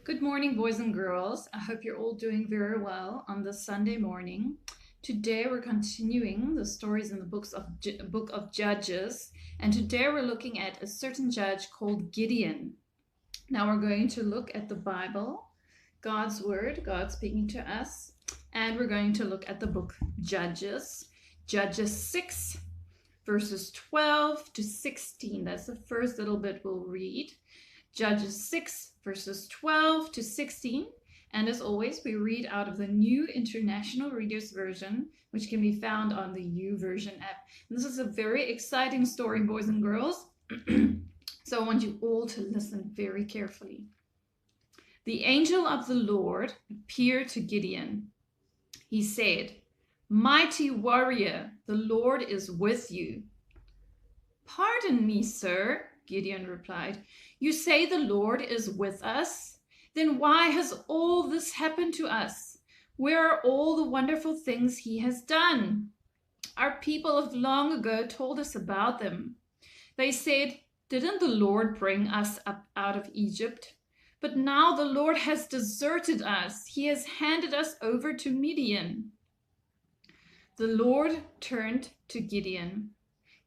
Good morning, boys and girls. I hope you're all doing very well on this Sunday morning. Today we're continuing the stories in the book of Judges, and today we're looking at a certain judge called Gideon. Now we're going to look at the Bible, God's Word, God speaking to us, and we're going to look at the book Judges, Judges 6, verses 12 to 16. That's the first little bit we'll read. Judges 6, verses 12 to 16. And as always, we read out of the New International Reader's Version, which can be found on the YouVersion app. And this is a very exciting story, boys and girls. So I want you all to listen very carefully. The angel of the Lord appeared to Gideon. He said, "Mighty warrior, the Lord is with you." "Pardon me, sir," Gideon replied. "You say the Lord is with us? Then why has all this happened to us? Where are all the wonderful things he has done? Our people of long ago told us about them. They said, 'Didn't the Lord bring us up out of Egypt?' But now the Lord has deserted us. He has handed us over to Midian." The Lord turned to Gideon.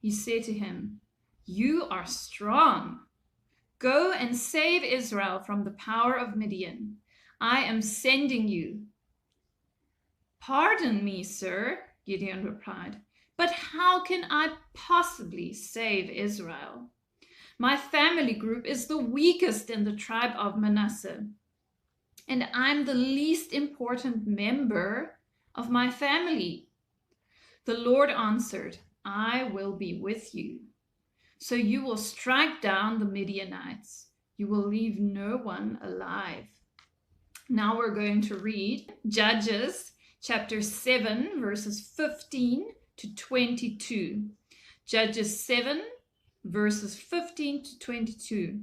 He said to him, "You are strong. Go and save Israel from the power of Midian. I am sending you." "Pardon me, sir," Gideon replied, "but how can I possibly save Israel? My family group is the weakest in the tribe of Manasseh, and I'm the least important member of my family." The Lord answered, "I will be with you. So you will strike down the Midianites. You will leave no one alive." Now we're going to read Judges chapter 7, verses 15 to 22. Judges 7, verses 15 to 22.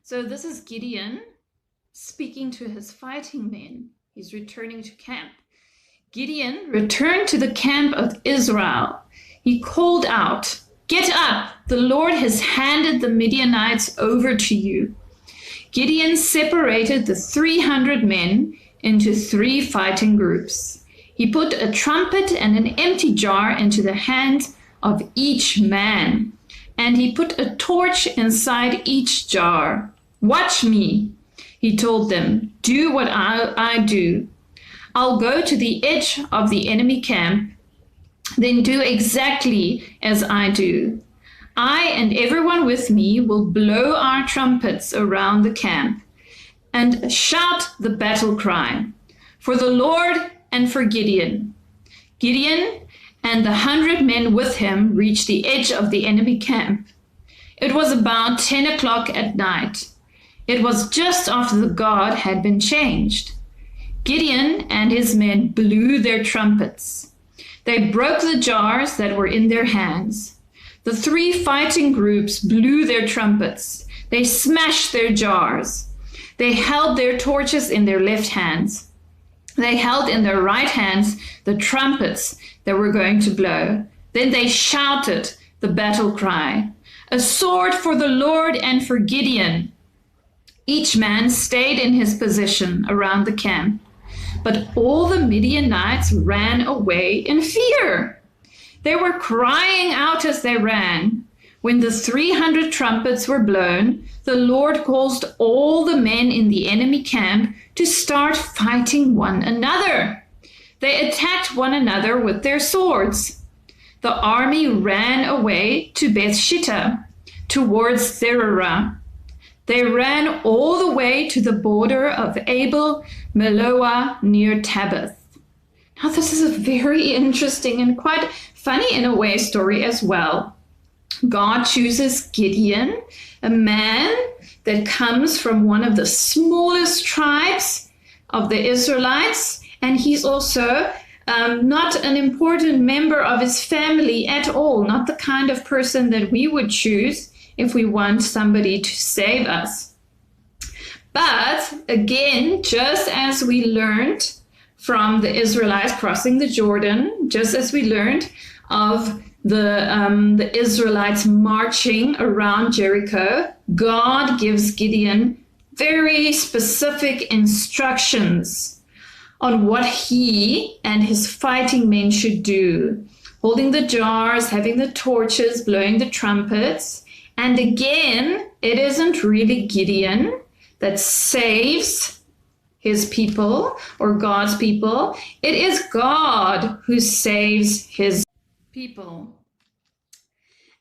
So this is Gideon speaking to his fighting men. He's returning to camp. Gideon returned to the camp of Israel. He called out, "Get up! The Lord has handed the Midianites over to you." Gideon separated the 300 men into 3 fighting groups. He put a trumpet and an empty jar into the hands of each man, and he put a torch inside each jar. "Watch me," he told them. "Do what I do. I'll go to the edge of the enemy camp. Then do exactly as I do. I and everyone with me will blow our trumpets around the camp and shout the battle cry for the Lord and for Gideon." Gideon and the 100 men with him reached the edge of the enemy camp. It was about 10 o'clock at night. It was just after the guard had been changed. Gideon and his men blew their trumpets. They broke the jars that were in their hands. The 3 fighting groups blew their trumpets. They smashed their jars. They held their torches in their left hands. They held in their right hands the trumpets that were going to blow. Then they shouted the battle cry, "A sword for the Lord and for Gideon." Each man stayed in his position around the camp. But all the Midianites ran away in fear. They were crying out as they ran. When the 300 trumpets were blown, the Lord caused all the men in the enemy camp to start fighting one another. They attacked one another with their swords. The army ran away to Beth-shittah, towards Zererah. They ran all the way to the border of Abel Meloah near Tabbath. Now this is a very interesting and quite funny in a way story as well. God chooses Gideon, a man that comes from one of the smallest tribes of the Israelites, and he's also not an important member of his family at all, not the kind of person that we would choose if we want somebody to save us. But again, just as we learned from the Israelites crossing the Jordan, just as we learned of the Israelites marching around Jericho, God gives Gideon very specific instructions on what he and his fighting men should do. Holding the jars, having the torches, blowing the trumpets. And again, it isn't really Gideon that saves his people or God's people. It is God who saves his people.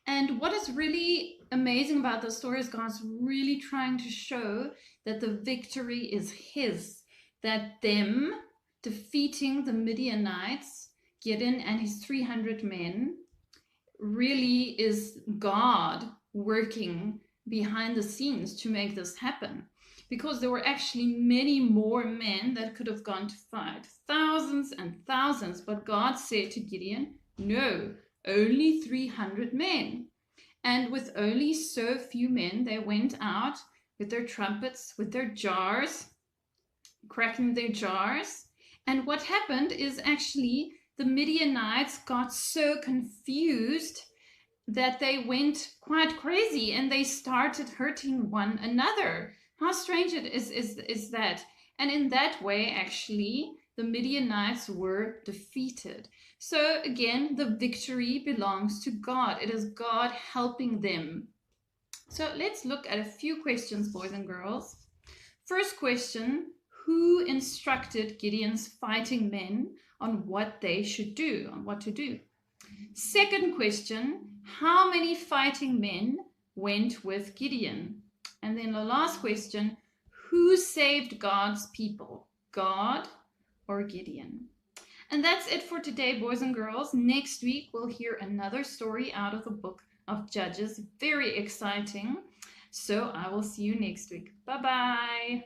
And what is really amazing about the story is God's really trying to show that the victory is his, that them defeating the Midianites, Gideon and his 300 men, really is God working behind the scenes to make this happen. Because there were actually many more men that could have gone to fight, thousands and thousands, but God said to Gideon, no, only 300 men. And with only so few men, they went out with their trumpets, with their jars, cracking their jars. And what happened is actually the Midianites got so confused that they went quite crazy and they started hurting one another. How strange it is that? And in that way, actually, the Midianites were defeated. So again, the victory belongs to God. It is God helping them. So let's look at a few questions, boys and girls. First question, who instructed Gideon's fighting men on what they should do, on what to do? Second question, how many fighting men went with Gideon? And then the last question, who saved God's people, God or Gideon? And that's it for today, boys and girls. Next week, we'll hear another story out of the book of Judges. Very exciting. So I will see you next week. Bye-bye.